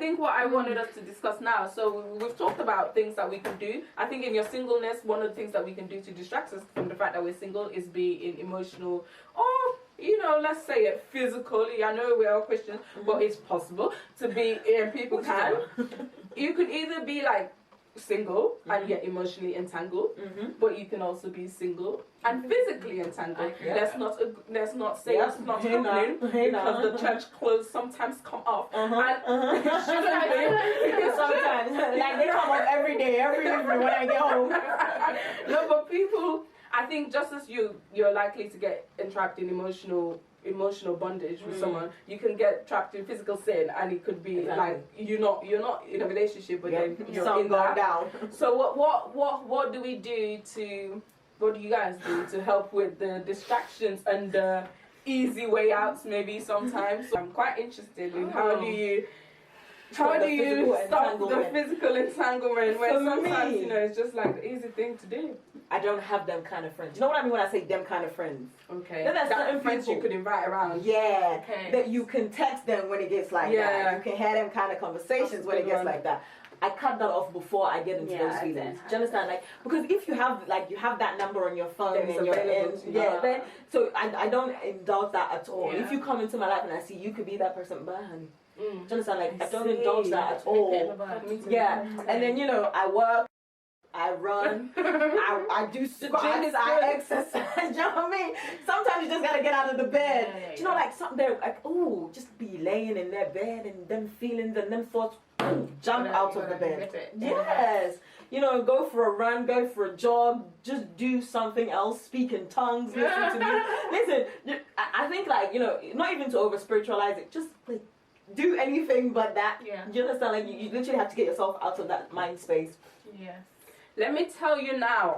think what I wanted us to discuss now, so we've talked about things that we can do. I think in your singleness, one of the things that we can do to distract us from the fact that we're single is be in emotional, or, you know, let's say it physically. I know we're all Christians, but it's possible to be, people can. You could either be like single and yet emotionally entangled, but you can also be single and physically entangled. Let's not say it's not happening because the church clothes sometimes come off. Sometimes, like they come off every day, every evening when I get home. No, but people, I think just as you're likely to get entrapped in emotional bondage with someone, you can get trapped in physical sin, and it could be like you're not in a relationship, but then you're in that. Down. So what do we do what do you guys do to help with the distractions and the easy way outs maybe sometimes? So I'm quite interested in how do you stop the physical entanglement when sometimes, you know, it's just like the easy thing to do. I don't have them kind of friends. You know what I mean when I say them kind of friends? Okay. Then there's certain friends you could invite around. Yeah. Okay. That you can text them when it gets like that. You can have them kind of conversations when it gets like that. I cut that off before I get into those feelings. Do you understand? Like, because if you have that number on your phone and you're in, then so I don't indulge that at all. If you come into my life and I see you could be that person, bye honey. Do you understand? Like I don't indulge that at all. Yeah. And then, you know, I work, I run, I do squats, I exercise. You know what I mean? Sometimes you just gotta get out of the bed. You know, like something there, like just be laying in their bed and them feelings and them thoughts jump out of the bed. Yes. You know, go for a run, go for a jog, just do something else, speak in tongues, listen to me. Listen, I think, like, you know, not even to over spiritualize it, just like do anything but that. Yeah. You understand? Like you literally have to get yourself out of that mind space. Yes. Let me tell you now,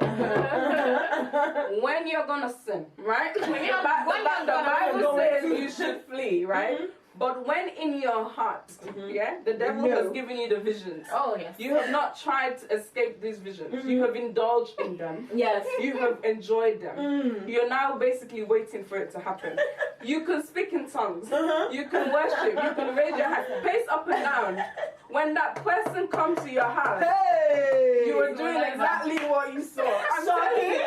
when you're gonna sin, right? The Bible says you should flee, right? But when in your heart, the devil has given you the visions. Oh, yes. You have not tried to escape these visions. You have indulged in them. Yes. You have enjoyed them. You're now basically waiting for it to happen. You can speak in tongues. You can worship. You can raise your hand. Pace up and down. When that person comes to your house, you are doing exactly what you saw. I'm telling you,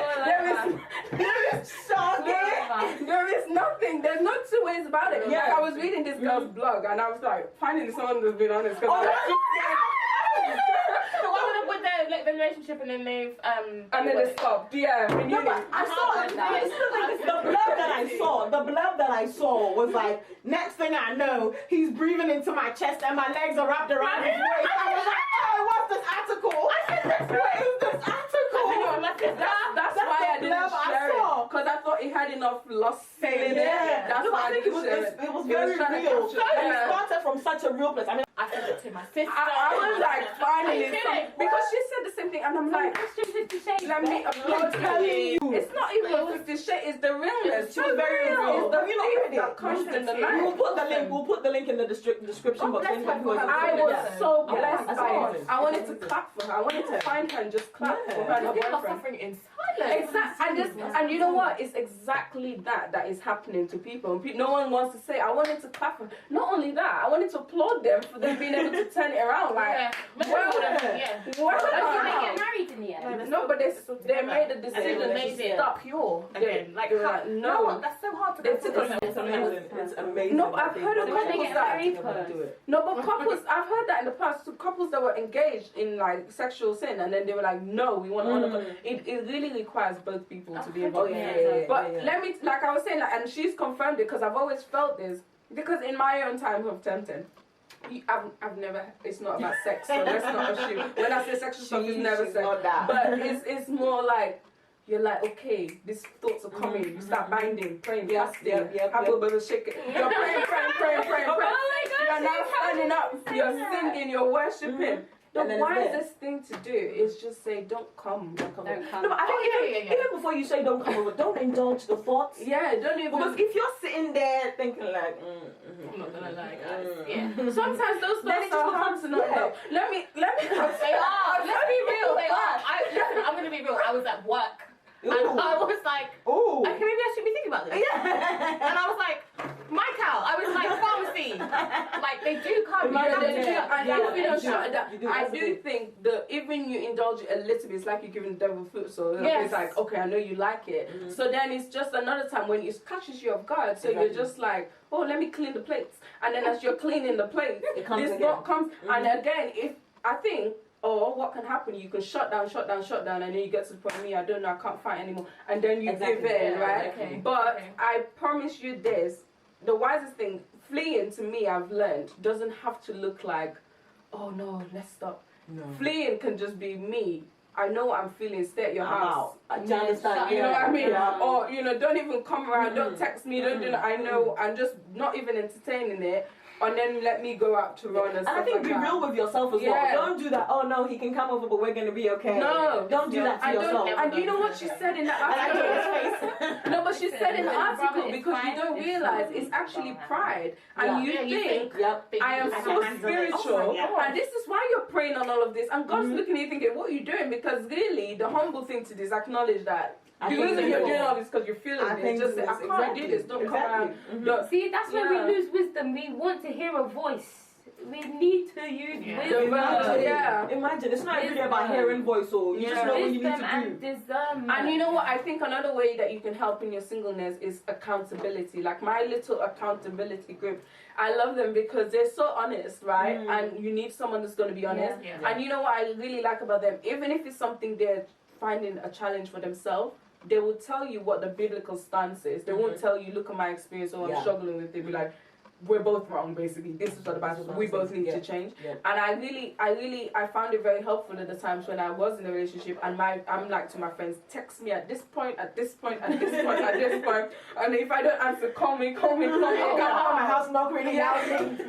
there is nothing. There's no two ways about it. Yeah. Like, I was reading this girl's blog and I was like, finally someone that's been honest. So what ended up with the relationship and then they've and then they stopped. Yeah. No, but I saw the blurb that I saw was like, next thing I know, he's breathing into my chest and my legs are wrapped around his waist. I was like, oh, what's this article? I said, what is this article? That's why I didn't share it, because I thought it had enough lost in it. That's why I think it was very real. It started from such a real place. I mean, I said it to my sister. I was like, finally, because she said the same thing, and I'm like, let me applaud you. It's not even 50 Shades, it's the realness. She was very real. It's the feeling that comes in the light. We'll put the link in the description box. I was so blessed by it. I wanted to clap for her. I wanted to find her and just clap for her and her boyfriend. In silence. Exactly. And you know what? It's exactly that is happening to people. And no one wants to say, I wanted to clap for her. Not only that, I wanted to applaud them for them being able to turn it around. Like, They get married in the end. No, but they made a decision to stop pure. Again, like, no, that's so hard to It's amazing. No, but I've heard of couples that do it. No, but couples, I've heard that in the past. So couples that were engaged in like sexual sin, and then they were like, no, we want to. It really requires both people to be involved. But let me, like I was saying, like, and she's confirmed it because I've always felt this. Because in my own time of tempting, I've never. It's not about sex, so let's not assume. When I say sexual stuff, it's never sex. But it's more like. You're like, okay, these thoughts are coming. You start binding, praying, fasting, have a bit of shaking. You're praying. You're now standing up. You're singing. You're worshiping. The wisest thing to do is just say, don't come. No, but I think even before you say don't come over, don't indulge the thoughts. Yeah, don't even. Because if you're sitting there thinking like, I'm not gonna lie, guys. Sometimes those thoughts are hard to know. Let me. They are. Let's be real. They are. I'm gonna be real. I was at work. And I was like, okay, maybe I should be thinking about this. And I was like, my cow. I was like, pharmacy. Like, They do come. I do think that even you indulge it a little bit, it's like you're giving the devil food. So it's like, okay, I know you like it. Mm-hmm. So then it's just another time when it catches you off guard. So you're just like, oh, let me clean the plates. And then as you're cleaning the plates, this thought comes. Mm-hmm. And again, if I think, what can happen? You can shut down, and then you get to the point, I don't know, I can't fight anymore. And then you give in, right? Okay. But I promise you this, the wisest thing, fleeing to me, I've learned, doesn't have to look like, oh no, let's stop. No. Fleeing can just be me. I know what I'm feeling, stay at your house. I understand. You know what I mean? Yeah. Or, don't even come around, don't text me, don't do that. I know, I'm just not even entertaining it. And then let me go out to run and stuff. And I think be real with yourself as well. Don't do that. Oh no, he can come over, but we're gonna be okay. No, don't do that to yourself. And you know what she said in the article? No, but she said in the article because you don't realize it's actually pride, and you think I am so spiritual, and this is why you're praying on all of this. And God's looking at you thinking, what are you doing? Because really, the humble thing to do is acknowledge that. The reason you're doing all this because you're feeling it. Just say, I can't do this. Don't come around. Mm-hmm. See, that's when we lose wisdom. We want to hear a voice. We need to use wisdom. Imagine. It's not really about hearing voice or you just know what you need to do. And you know what? I think another way that you can help in your singleness is accountability. Like my little accountability group. I love them because they're so honest, right? And you need someone that's going to be honest. And you know what I really like about them? Even if it's something they're finding a challenge for themselves, they will tell you what the biblical stance is. They won't tell you, look at my experience, or I'm struggling with it. They'll be like, we're both wrong, basically. This is what the Bible says. We both need to change. And I found it very helpful at the times when I was in a relationship, and I'm like to my friends, text me at this point, at this point, at this point, at this point, and if I don't answer, call me. Oh, my house not really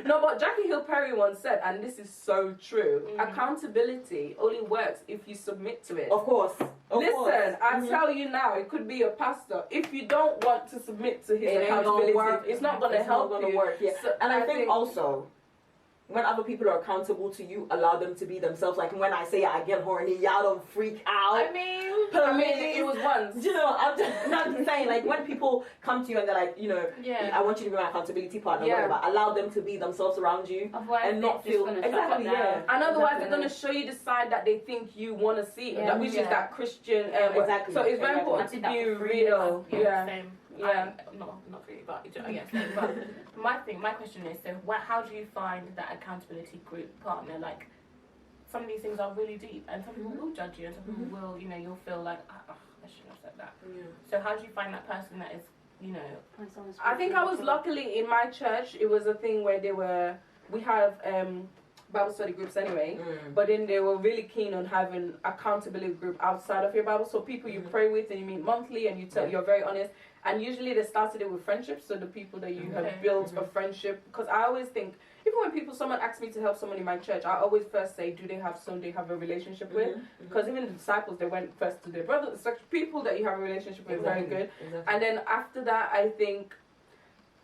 No, but Jackie Hill Perry once said, and this is so true, accountability only works if you submit to it. Of course. Listen, I tell you now, it could be a pastor. If you don't want to submit to his accountability, it's not going to help you. Work. Yeah. So, and I think also, when other people are accountable to you, allow them to be themselves. Like when I say I get horny, y'all don't freak out. I mean, it was once. You know, I'm just not saying, like when people come to you and they're like, I want you to be my accountability partner, whatever. Allow them to be themselves around you and not feel exactly. And otherwise, they're gonna show you the side that they think you want to see, which is that Christian. Exactly. So it's very important to be real. Same. Not really, but I guess. But my question is, so how do you find that accountability group partner? Like, some of these things are really deep, and some people will judge you, and some people will, you'll feel like, I shouldn't have said that. Yeah. So how do you find that person that is, I think I was luckily in my church. It was a thing where we have Bible study groups anyway, but then they were really keen on having accountability group outside of your Bible. So people you pray with and you meet monthly, and you're very honest. And usually they started it with friendships, so the people that you have built a friendship. Because I always think, even when someone asks me to help someone in my church, I always first say, do they have someone they have a relationship with? Because even the disciples, they went first to their brothers. Such people that you have a relationship with, very good. And then after that, I think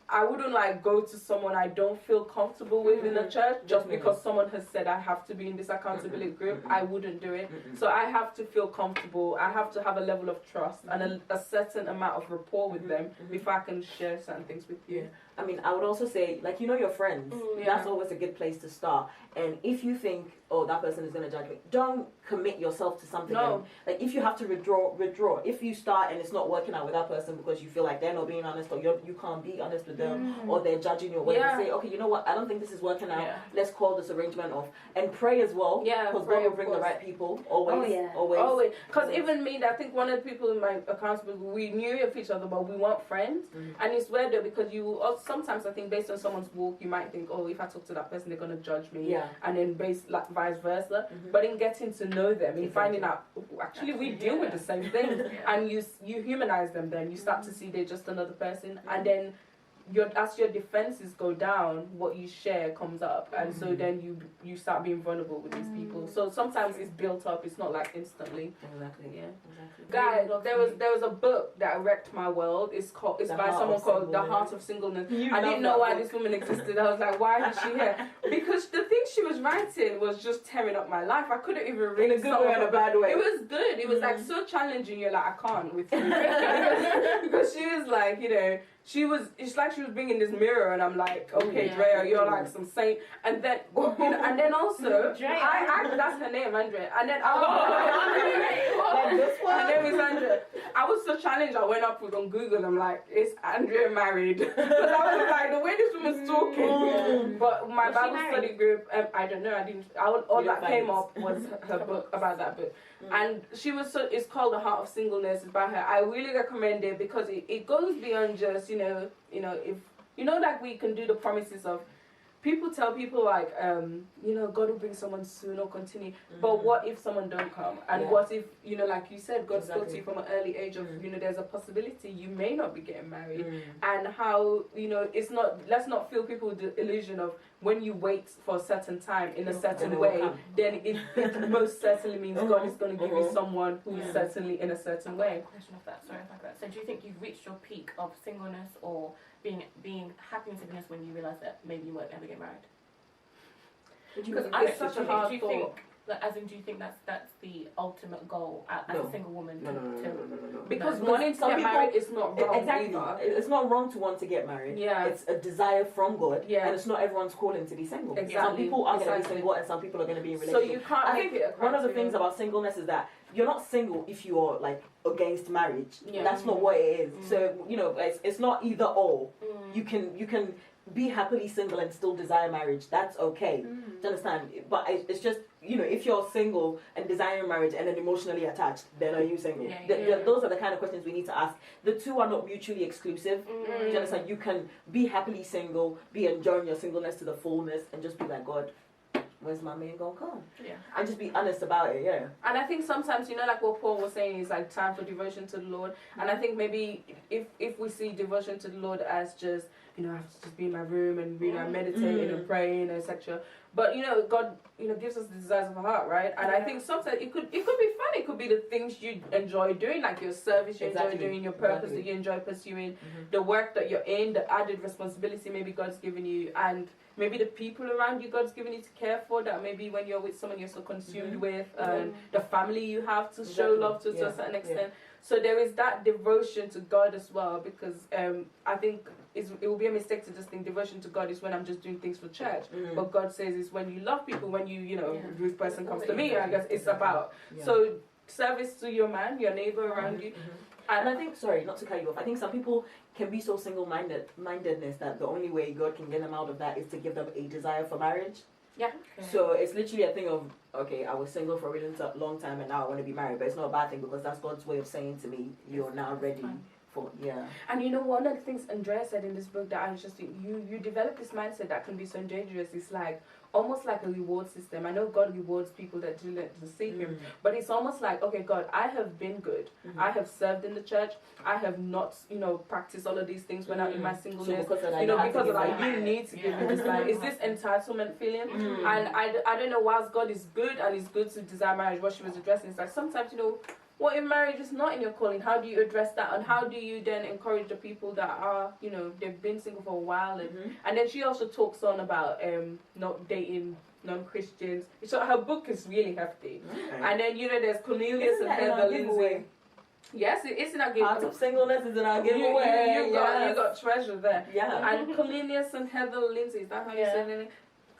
I wouldn't go to someone I don't feel comfortable with in the church just because someone has said I have to be in this accountability group. I wouldn't do it. So I have to feel comfortable. I have to have a level of trust and a certain amount of rapport with them before I can share certain things with you. I mean, I would also say, your friends. That's always a good place to start. And if you think, that person is going to judge me, don't commit yourself to something. No. If you have to withdraw. If you start and it's not working out with that person because you feel like they're not being honest, or you can't be honest with them, or they're judging you, or whatever, say, okay, you know what, I don't think this is working out. Let's call this arrangement off. And pray as well. Because God will bring the right people. Always. Always. Because even me, I think one of the people in my accountability, we knew of each other, but we weren't friends. And it's weird though, because you also, sometimes I think based on someone's walk, you might think, if I talk to that person, they're going to judge me. And then vice versa. But in getting to know them, in finding out, actually we deal with the same thing. And you humanize them, then you start to see they're just another person. And then as your defenses go down, what you share comes up, and so then you start being vulnerable with these people. So sometimes it's built up. It's not instantly. Exactly. Yeah. Guys, there was a book that wrecked my world. It's by someone called The Heart of Singleness. I didn't know why this woman existed. I was like, why is she here? Because the thing she was writing was just tearing up my life. I couldn't even read it. In a good way and a bad way. It was good. It was so challenging. You're like, I can't with you because she was like, it's like she was bringing this mirror, and I'm like, okay, Drea, you're like some saint. And then, and then also, that's her name, Andrea. And then, like this one? Her name is Andrea. I was so challenged, I went up on Google, I'm like, is Andrea married? Because I was like, the way this woman's talking. But my Bible study group, I don't know, all that came up was her book, about that book. And it's called The Heart of Singleness. It's by her. I really recommend it because it goes beyond just, if, like we can do the promises of, people tell people like, God will bring someone soon or continue. But what if someone don't come? And what if, like you said, God spoke to you from an early age of, there's a possibility you may not be getting married. And how, let's not fill people with the illusion of when you wait for a certain time in a certain way, then it most certainly means God is going to give you someone who is certainly in a certain way. Question of that, sorry about that. So do you think you've reached your peak of singleness or being happy in singleness when you realise that maybe you won't ever get married? Because it's such a hard thought. Do you think that's the ultimate goal as a single woman? No. Because wanting to get married is not wrong. Exactly. It's not wrong to want to get married. Yeah. It's a desire from God. Yeah. And it's not everyone's calling to be single. Exactly. Some people are going to be single and some people are going to be in relationships. So you can't make it a criteria. One of the things about singleness is that you're not single if you're like against marriage. Yeah. That's not what it is. So, it's not either or. You can be happily single and still desire marriage. That's okay. Do you understand? But it's just, if you're single and desiring marriage and then emotionally attached, then are you single? Those are the kind of questions we need to ask. The two are not mutually exclusive. Do you understand? You can be happily single, be enjoying your singleness to the fullness, and just be like, God, where's my man gonna come? Yeah. And just be honest about it, And I think sometimes, like what Paul was saying, is like time for devotion to the Lord. And I think maybe if we see devotion to the Lord as just, I have to just be in my room and I'm meditating and praying, etc. But God, gives us the desires of our heart, right? And I think sometimes it could be fun. It could be the things you enjoy doing, like your service you enjoy doing, your purpose that you enjoy pursuing, the work that you're in, the added responsibility maybe God's given you, and maybe the people around you God's given you to care for, that maybe when you're with someone you're so consumed with, the family you have to show love to a certain extent. So there is that devotion to God as well, because I think it will be a mistake to just think devotion to God is when I'm just doing things for church. But God says it's when you love people, when Ruth person comes to me, I guess it's about. So service to your man, your neighbor around you. And I think, sorry, not to cut you off, I think some people can be so single-mindedness that the only way God can get them out of that is to give them a desire for marriage. Yeah. Okay. So it's literally a thing of, okay, I was single for a really long time and now I want to be married. But it's not a bad thing because that's God's way of saying to me, you're now ready for, And one of the things Andrea said in this book that I was just, you develop this mindset that can be so dangerous. It's like, almost like a reward system. I know God rewards people that do seek Him, but it's almost like, okay, God, I have been good. I have served in the church. I have not, practiced all of these things when I'm in my singleness. So because of that, you need to give me this line. Is this entitlement feeling? And I don't know, whilst God is good and it's good to desire marriage, what she was addressing is like sometimes, what if marriage is not in your calling? How do you address that? And how do you then encourage the people that are, they've been single for a while? And then she also talks on about not dating non-Christians. So her book is really hefty. And then, there's Cornelius and Heather Lindsay. Yes, it is in our giveaway. Part of singleness is in our giveaway. You got treasure there. Yeah. And Cornelius and Heather Lindsay, is that how you say it?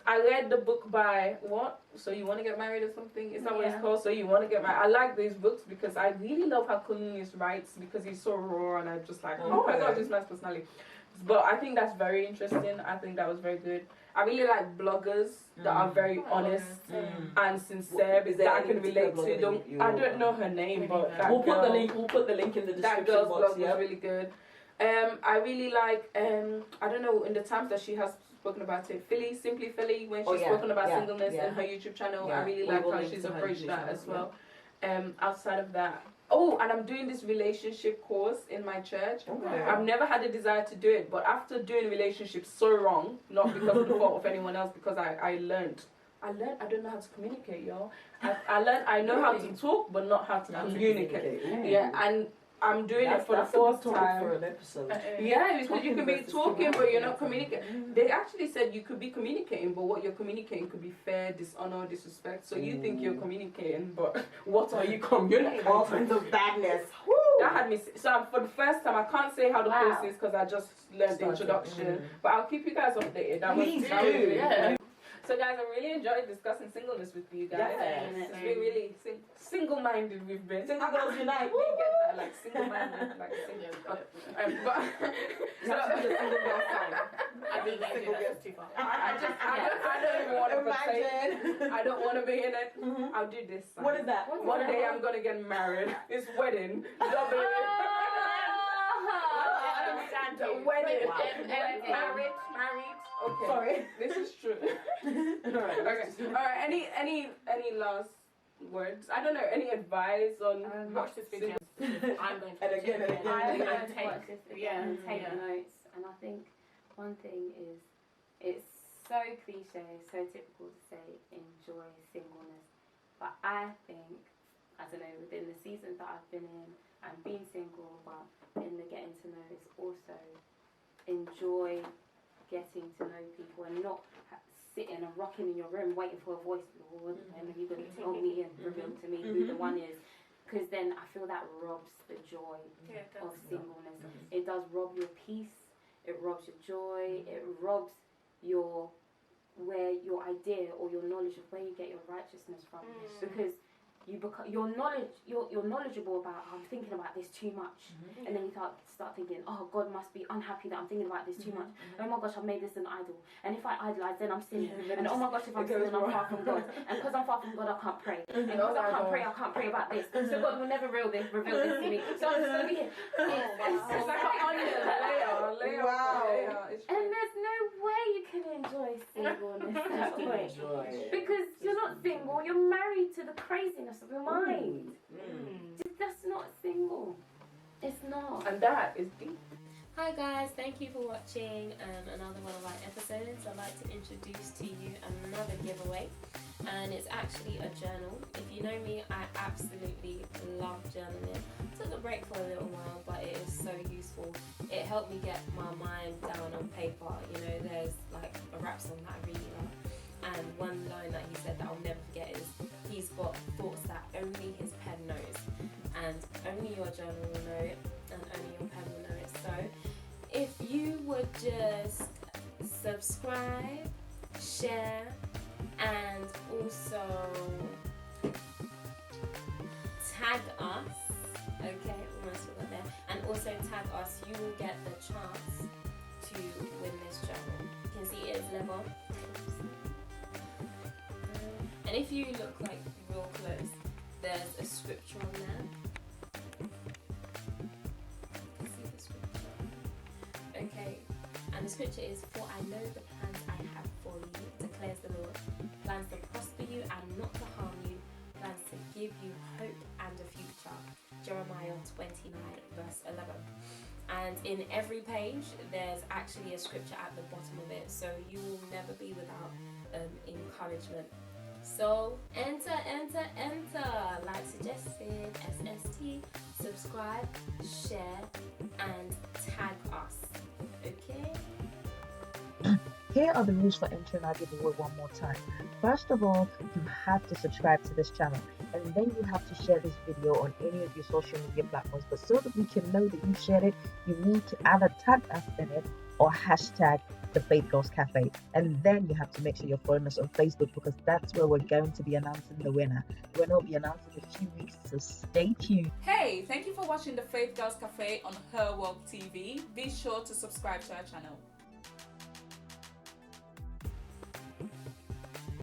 I read the book by what? So You Want to Get Married or something? Is that what it's called? So You Want to Get Married. I like these books because I really love how Cornelius writes, because he's so raw and I'm just like, oh my God, this man's personality. But I think that's very interesting. I think that was very good. I really like bloggers that are very honest and sincere, that I can relate to. I don't know her name, but we'll put the link in the description that girl's blog was really good. I really like, I don't know, in the times that she has spoken about it, Simply Philly, when she's spoken about singleness in her YouTube channel, I really like how she's approached that as well. Outside of that, and I'm doing this relationship course in my church. I've never had a desire to do it, but after doing relationships so wrong, not because of the fault of anyone else, because I learned I don't know how to communicate, y'all. I learned I know how to talk, but not how to communicate. Yeah, and I'm doing it for the fourth time. For an episode. Yeah, because you could be talking, but you're not communicating. They actually said you could be communicating, but what you're communicating could be fear, dishonor, disrespect. So you think you're communicating, but what are you communicating? All kinds of badness. Woo! That had me. So for the first time, I can't say how the course is because I just learned the introduction. But I'll keep you guys updated. Please do. Yeah. So guys, I really enjoyed discussing singleness with you guys. It's been really single-minded. We've been single girls unite. We get that, like single-minded, like single. But you have to be the single girl sign. I think single girls too far. I don't even want to partake. I don't want to be in it. I'll do this sign. What is that? One day I'm gonna get married. It's wedding. Double it. The wedding. Married. Okay. Sorry. This is true. Alright. Okay. Alright. Any last words? I don't know. Any advice on watch this video? I'm going to and again. I'm going to watch this video and take notes. And I think one thing is, it's so cliche, so typical to say enjoy singleness, but I think, I don't know, within the seasons that I've been in and being single, but in the getting to know, it's also enjoy getting to know people and not sitting and rocking in your room waiting for a voice, Lord, and you're going to tell me and reveal to me who the one is, because then I feel that robs the joy of singleness. It does rob your peace, it robs your joy, it robs your idea or your knowledge of where you get your righteousness from, because you're knowledgeable about, I'm thinking about this too much, and then you start thinking, oh, God must be unhappy that I'm thinking about this too much. Oh my gosh, I've made this an idol, and if I idolize, then I'm sinning. And oh my gosh, if I'm sinning, I'm far from God. And because I'm far from God, I can't pray. And because I can't pray about this. So God will never reveal this to me. So I'm just gonna be here. It's like an onion layer. Wow. And there's no way you can enjoy singleness that way, because you're not single. You're married to the craziness of your mind. That's not single. It's not. And that is deep. Hi guys, thank you for watching another one of our episodes. I'd like to introduce to you another giveaway, and it's actually a journal. If you know me, I absolutely love journaling. Took a break for a little while, but it is so useful. It helped me get my mind down on paper. You know, there's like a rap song that I really love, and one line that he said that I'll never forget is, he's got thoughts that only his pen knows, and only your journal will know it, and only your pen will know it. So if you would just subscribe, share, and also tag us, okay, almost forgot there, and also tag us, you will get the chance to win this journal. You can see it is level. And if you look like real close, there's a scripture on there. See the scripture? Okay, and the scripture is, "For I know the plans I have for you, declares the Lord, plans to prosper you and not to harm you, plans to give you hope and a future." Jeremiah 29 verse 11. And in every page, there's actually a scripture at the bottom of it, so you will never be without encouragement. So enter, like suggested, SST, subscribe, share, and tag us, okay? Here are the rules for entering our giveaway one more time. First of all, you have to subscribe to this channel, and then you have to share this video on any of your social media platforms. But so that we can know that you shared it, you need to either tag us in it or hashtag the Faith Girls Cafe, and then you have to make sure you're following us on Facebook, because that's where we're going to be announcing the winner. The winner will be announced in a few weeks, so stay tuned. Hey, thank you for watching the Faith Girls Cafe on Her World TV. Be sure to subscribe to our channel.